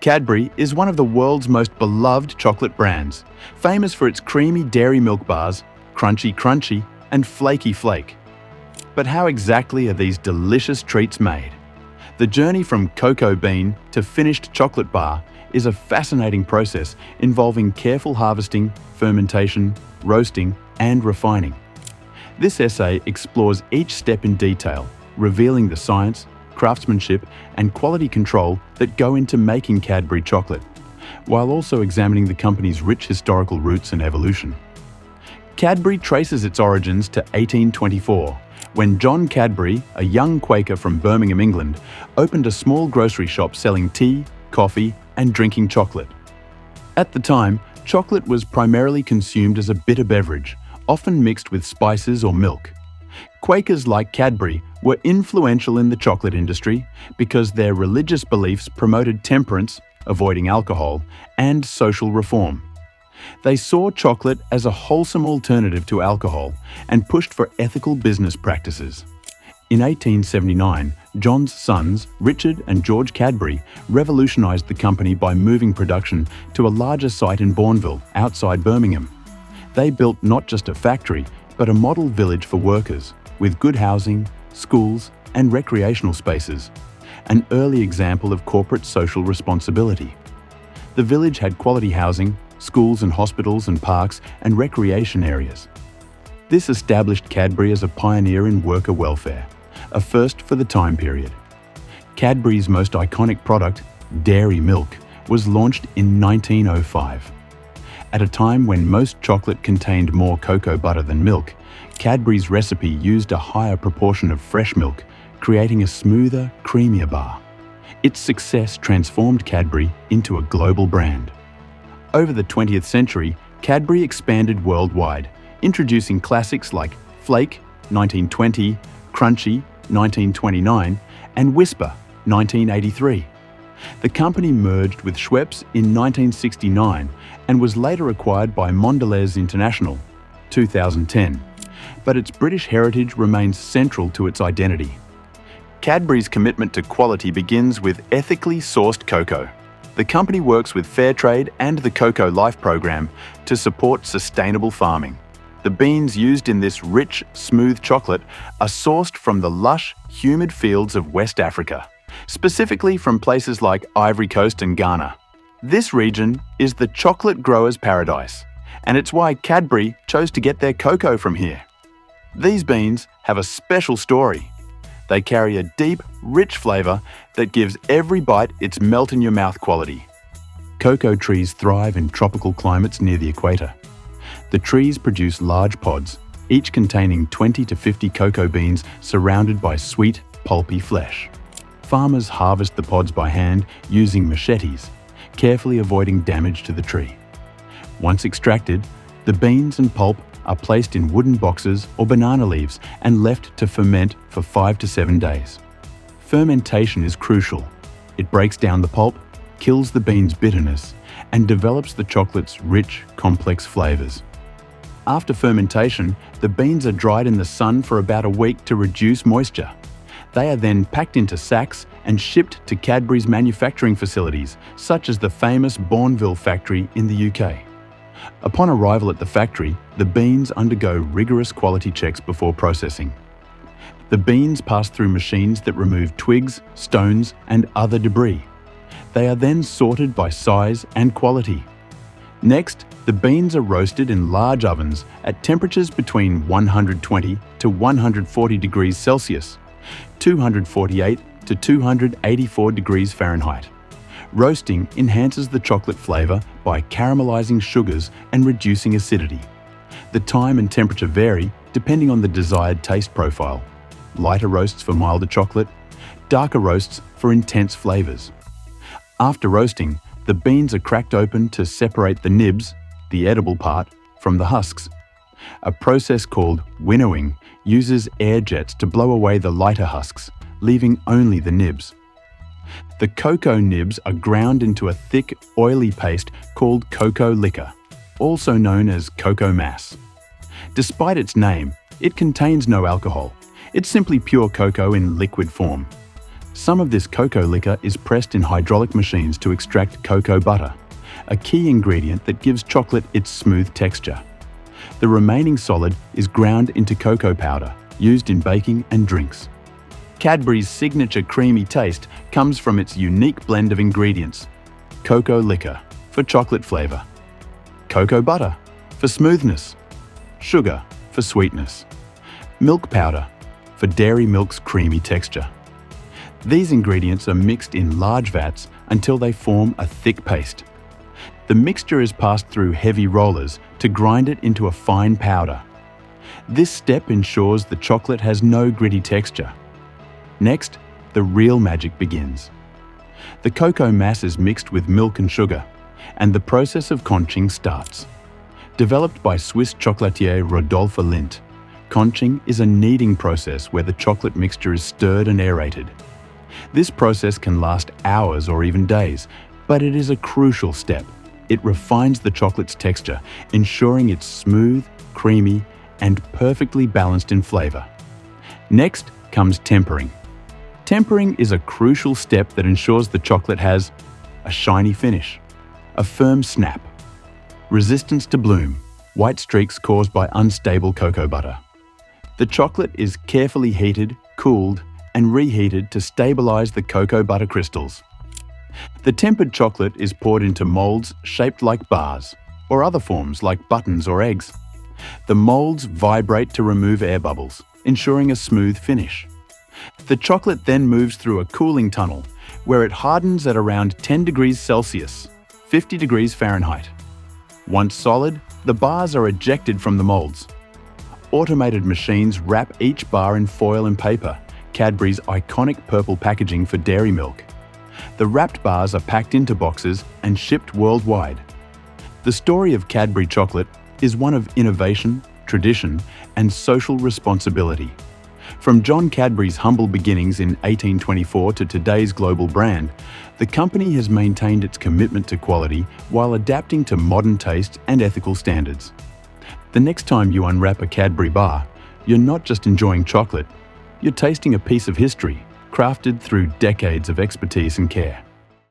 Cadbury is one of the world's most beloved chocolate brands, famous for its creamy dairy milk bars, Crunchy Crunchy, and Flaky Flake. But how exactly are these delicious treats made? The journey from cocoa bean to finished chocolate bar is a fascinating process involving careful harvesting, fermentation, roasting, and refining. This essay explores each step in detail, revealing the science, craftsmanship, and quality control that go into making Cadbury chocolate, while also examining the company's rich historical roots and evolution. Cadbury traces its origins to 1824, when John Cadbury, a young Quaker from Birmingham, England, opened a small grocery shop selling tea, coffee, and drinking chocolate. At the time, chocolate was primarily consumed as a bitter beverage, often mixed with spices or milk. Quakers like Cadbury were influential in the chocolate industry because their religious beliefs promoted temperance, avoiding alcohol, and social reform. They saw chocolate as a wholesome alternative to alcohol and pushed for ethical business practices. In 1879, John's sons, Richard and George Cadbury, revolutionized the company by moving production to a larger site in Bournville, outside Birmingham. They built not just a factory, but a model village for workers, with good housing, schools, and recreational spaces, an early example of corporate social responsibility. The village had quality housing, schools and hospitals and parks and recreation areas. This established Cadbury as a pioneer in worker welfare, a first for the time period. Cadbury's most iconic product, dairy milk, was launched in 1905. At a time when most chocolate contained more cocoa butter than milk, Cadbury's recipe used a higher proportion of fresh milk, creating a smoother, creamier bar. Its success transformed Cadbury into a global brand. Over the 20th century, Cadbury expanded worldwide, introducing classics like Flake, 1920, Crunchy, 1929, and Whisper, 1983. The company merged with Schweppes in 1969 and was later acquired by Mondelez International, 2010. But its British heritage remains central to its identity. Cadbury's commitment to quality begins with ethically sourced cocoa. The company works with Fairtrade and the Cocoa Life program to support sustainable farming. The beans used in this rich, smooth chocolate are sourced from the lush, humid fields of West Africa, specifically from places like Ivory Coast and Ghana. This region is the chocolate grower's paradise, and it's why Cadbury chose to get their cocoa from here. These beans have a special story. They carry a deep, rich flavour that gives every bite its melt-in-your-mouth quality. Cocoa trees thrive in tropical climates near the equator. The trees produce large pods, each containing 20 to 50 cocoa beans surrounded by sweet, pulpy flesh. Farmers harvest the pods by hand using machetes, carefully avoiding damage to the tree. Once extracted, the beans and pulp are placed in wooden boxes or banana leaves and left to ferment for 5 to 7 days. Fermentation is crucial. It breaks down the pulp, kills the bean's bitterness, and develops the chocolate's rich, complex flavors. After fermentation, the beans are dried in the sun for about a week to reduce moisture. They are then packed into sacks and shipped to Cadbury's manufacturing facilities, such as the famous Bournville factory in the UK. Upon arrival at the factory, the beans undergo rigorous quality checks before processing. The beans pass through machines that remove twigs, stones, and other debris. They are then sorted by size and quality. Next, the beans are roasted in large ovens at temperatures between 120 to 140 degrees Celsius, 248 to 284 degrees Fahrenheit. Roasting enhances the chocolate flavor by caramelizing sugars and reducing acidity. The time and temperature vary depending on the desired taste profile. Lighter roasts for milder chocolate, darker roasts for intense flavors. After roasting, the beans are cracked open to separate the nibs, the edible part, from the husks. A process called winnowing uses air jets to blow away the lighter husks, leaving only the nibs. The cocoa nibs are ground into a thick, oily paste called cocoa liquor, also known as cocoa mass. Despite its name, it contains no alcohol. It's simply pure cocoa in liquid form. Some of this cocoa liquor is pressed in hydraulic machines to extract cocoa butter, a key ingredient that gives chocolate its smooth texture. The remaining solid is ground into cocoa powder, used in baking and drinks. Cadbury's signature creamy taste comes from its unique blend of ingredients: cocoa liquor for chocolate flavor, cocoa butter for smoothness, sugar for sweetness, milk powder for dairy milk's creamy texture. These ingredients are mixed in large vats until they form a thick paste. The mixture is passed through heavy rollers to grind it into a fine powder. This step ensures the chocolate has no gritty texture. Next, the real magic begins. The cocoa mass is mixed with milk and sugar, and the process of conching starts. Developed by Swiss chocolatier Rodolphe Lindt, conching is a kneading process where the chocolate mixture is stirred and aerated. This process can last hours or even days, but it is a crucial step. It refines the chocolate's texture, ensuring it's smooth, creamy, and perfectly balanced in flavor. Next comes tempering. Tempering is a crucial step that ensures the chocolate has a shiny finish, a firm snap, resistance to bloom, white streaks caused by unstable cocoa butter. The chocolate is carefully heated, cooled, and reheated to stabilize the cocoa butter crystals. The tempered chocolate is poured into molds shaped like bars, or other forms like buttons or eggs. The molds vibrate to remove air bubbles, ensuring a smooth finish. The chocolate then moves through a cooling tunnel, where it hardens at around 10 degrees Celsius, 50 degrees Fahrenheit. Once solid, the bars are ejected from the molds. Automated machines wrap each bar in foil and paper, Cadbury's iconic purple packaging for dairy milk. The wrapped bars are packed into boxes and shipped worldwide. The story of Cadbury chocolate is one of innovation, tradition, and social responsibility. From John Cadbury's humble beginnings in 1824 to today's global brand, the company has maintained its commitment to quality while adapting to modern tastes and ethical standards. The next time you unwrap a Cadbury bar, you're not just enjoying chocolate, you're tasting a piece of history crafted through decades of expertise and care.